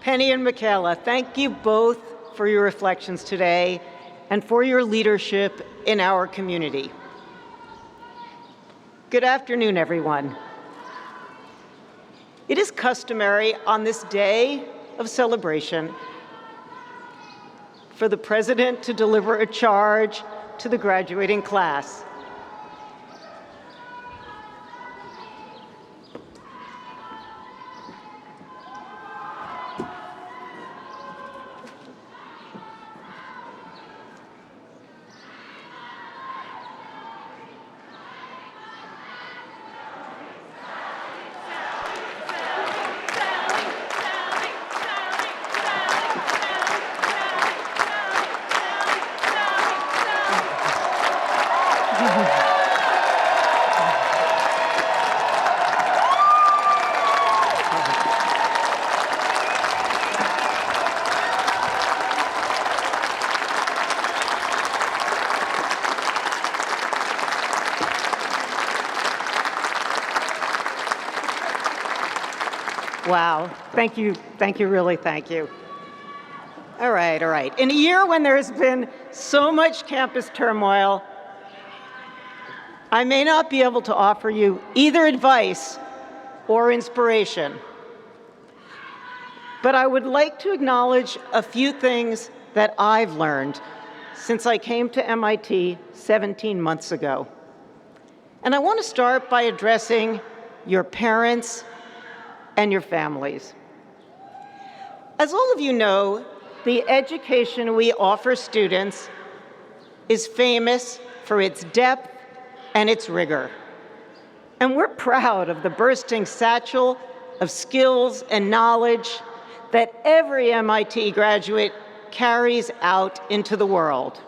Penny and Michaela, thank you both for your reflections today and for your leadership in our community. Good afternoon, everyone. It is customary on this day of celebration for the President to deliver a charge to the graduating class. Wow, thank you, really thank you. All right. In a year when there has been so much campus turmoil, I may not be able to offer you either advice or inspiration, but I would like to acknowledge a few things that I've learned since I came to MIT 17 months ago. And I want to start by addressing your parents and your families. As all of you know, the education we offer students is famous for its depth and its rigor. And we're proud of the bursting satchel of skills and knowledge that every MIT graduate carries out into the world.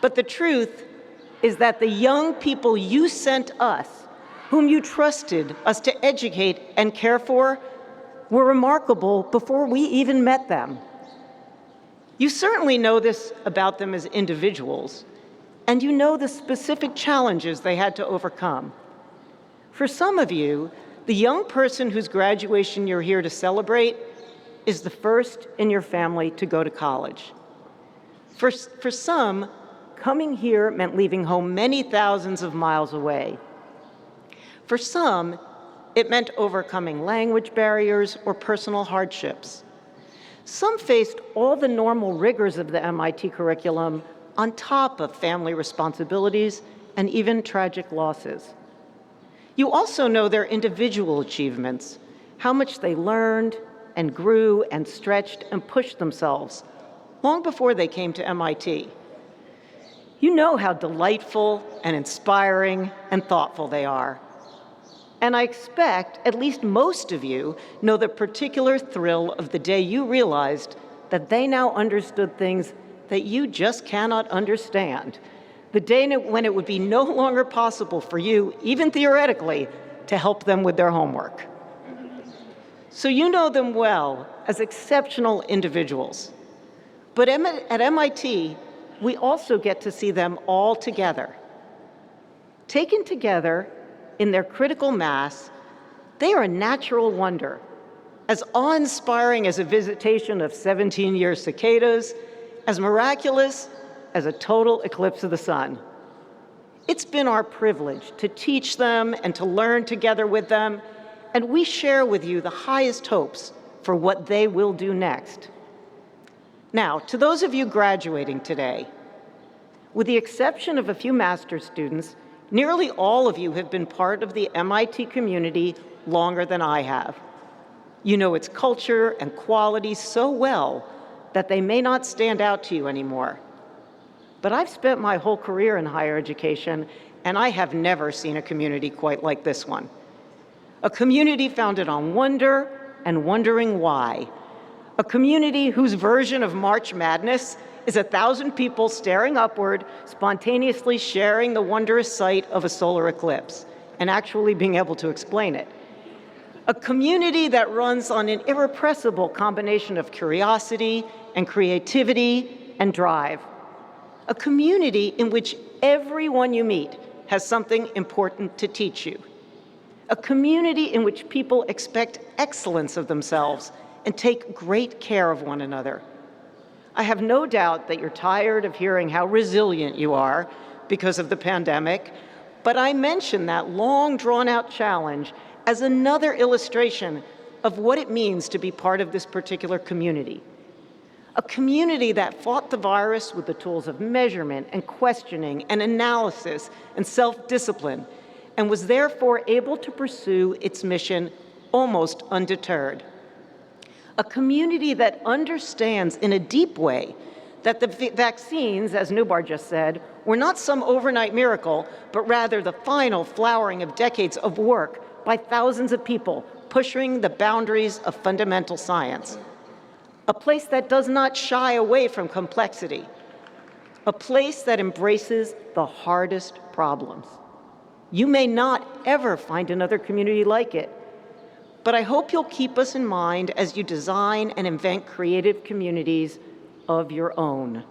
But the truth is that the young people you sent us, whom you trusted us to educate and care for, were remarkable before we even met them. You certainly know this about them as individuals, and you know the specific challenges they had to overcome. For some of you, the young person whose graduation you're here to celebrate is the first in your family to go to college. For some, coming here meant leaving home many thousands of miles away. For some, it meant overcoming language barriers or personal hardships. Some faced all the normal rigors of the MIT curriculum on top of family responsibilities and even tragic losses. You also know their individual achievements, how much they learned and grew and stretched and pushed themselves long before they came to MIT. You know how delightful and inspiring and thoughtful they are. And I expect at least most of you know the particular thrill of the day you realized that they now understood things that you just cannot understand. The day when it would be no longer possible for you, even theoretically, to help them with their homework. So you know them well as exceptional individuals. But at MIT, we also get to see them all together. Taken together, in their critical mass, they are a natural wonder, as awe-inspiring as a visitation of 17-year cicadas, as miraculous as a total eclipse of the sun. It's been our privilege to teach them and to learn together with them, and we share with you the highest hopes for what they will do next. Now, to those of you graduating today, with the exception of a few master's students, nearly all of you have been part of the MIT community longer than I have. You know its culture and quality so well that they may not stand out to you anymore. But I've spent my whole career in higher education, and I have never seen a community quite like this one. A community founded on wonder and wondering why. A community whose version of March Madness is 1,000 people staring upward, spontaneously sharing the wondrous sight of a solar eclipse, and actually being able to explain it. A community that runs on an irrepressible combination of curiosity and creativity and drive. A community in which everyone you meet has something important to teach you. A community in which people expect excellence of themselves and take great care of one another. I have no doubt that you're tired of hearing how resilient you are because of the pandemic, but I mention that long drawn-out challenge as another illustration of what it means to be part of this particular community. A community that fought the virus with the tools of measurement and questioning and analysis and self-discipline, and was therefore able to pursue its mission almost undeterred. A community that understands in a deep way that the vaccines, as Nubar just said, were not some overnight miracle, but rather the final flowering of decades of work by thousands of people pushing the boundaries of fundamental science. A place that does not shy away from complexity. A place that embraces the hardest problems. You may not ever find another community like it, but I hope you'll keep us in mind as you design and invent creative communities of your own.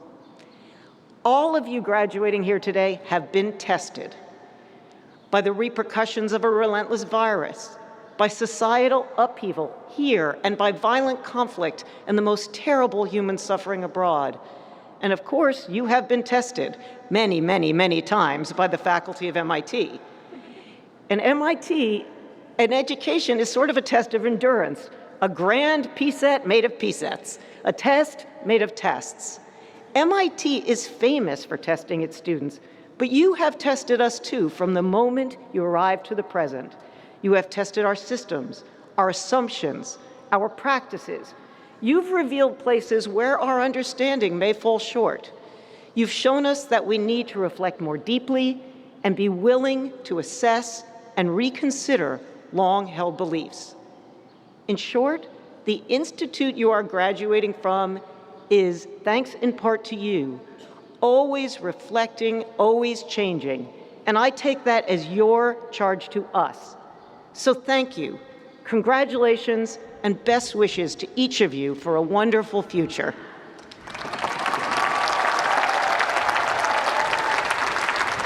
All of you graduating here today have been tested by the repercussions of a relentless virus, by societal upheaval here, and by violent conflict and the most terrible human suffering abroad. And of course, you have been tested many, many, many times by the faculty of MIT. And MIT, an education is sort of a test of endurance, a grand P-set made of P-sets, a test made of tests. MIT is famous for testing its students, but you have tested us too from the moment you arrived to the present. You have tested our systems, our assumptions, our practices. You've revealed places where our understanding may fall short. You've shown us that we need to reflect more deeply and be willing to assess and reconsider long-held beliefs. In short, the institute you are graduating from is, thanks in part to you, always reflecting, always changing, and I take that as your charge to us. So thank you, congratulations, and best wishes to each of you for a wonderful future.